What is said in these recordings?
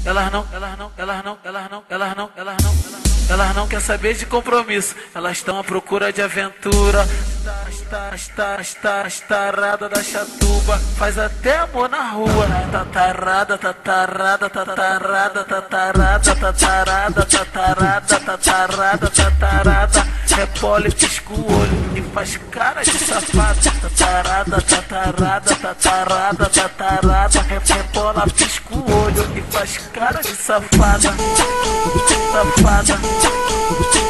Elas não quer saber de compromisso, elas estão à procura de aventura. As tarada da chatuba faz até amor na rua. Tatarada, tatarada, tatarada, tatarada, tatarada, tatarada, tatarada, tatarada. Repole, pisca o olho e faz cara de safado. Tatarada, tatarada, tatarada, tatarada. Repola, pisca o olho e faz cara de safada. Safada,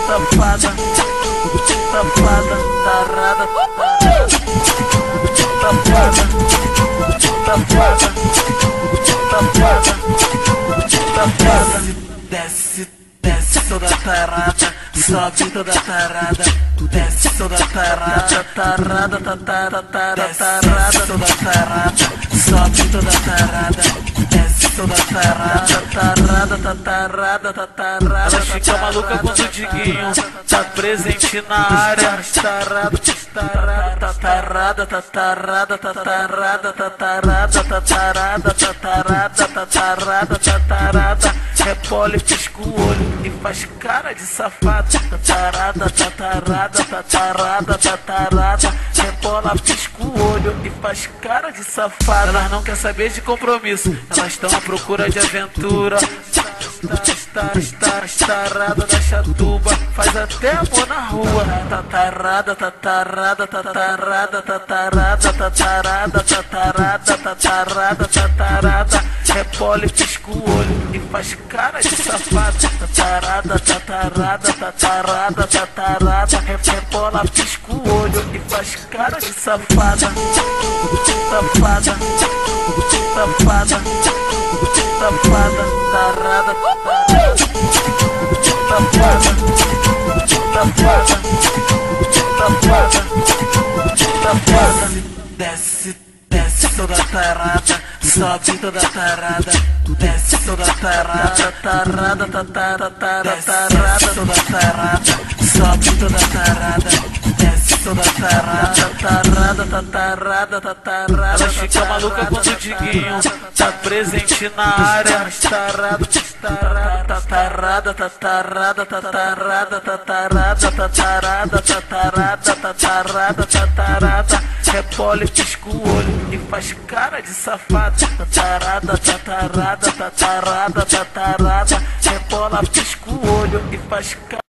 safada, safada, tarada, safada, safada, safada, safada. Desce, desce toda tarada, sobe toda tarada, desce toda tarada, tarada, tarada, tarada, toda tarada, sobe toda tarada, desce toda tarada, tarada, tarada, tarada. Ela fica maluca quando o Diguinho tá presente na área. Tarada, tarada, tarada, tarada, tarada, tarada, tarada, tarada, tarada, tarada. Repole, pisca o olho e faz cara de safado. Tatarada, tatarada, tatarada, tatarada. Rebola, pisca o olho e faz cara de safada. Elas não quer saber de compromisso, elas estão à procura de aventura. Tarada da chatuba faz até amor na rua. Tatarada, tatarada, tatarada, tatarada, tatarada, tatarada, tatarada, tatarada. Repole, pisca o olho e faz cara de safado. Tatarada, tatarada, tatarada, tatarada. Rebola, pisca o olho e faz cara de safada. Safada, safada, safada, tarada, safada, safada, safada, safada. Desce, desce toda tarada, sobe toda tarada, desce toda tarada, tarada, tarada, tarada, toda tarada, sobe toda tarada, desce toda tarada, tarada, tarada, tarada. Ela fica maluca quando o Diguinho tá presente na área. Tarada, tatarada, tatarada, tatarada, tatarada, tatarada, tatarada, tatarada, tatarada. Repole, pisca o olho e faz cara de safado. Tatarada, tatarada, tatarada, tatarada. Rebola, pisca o olho e faz cara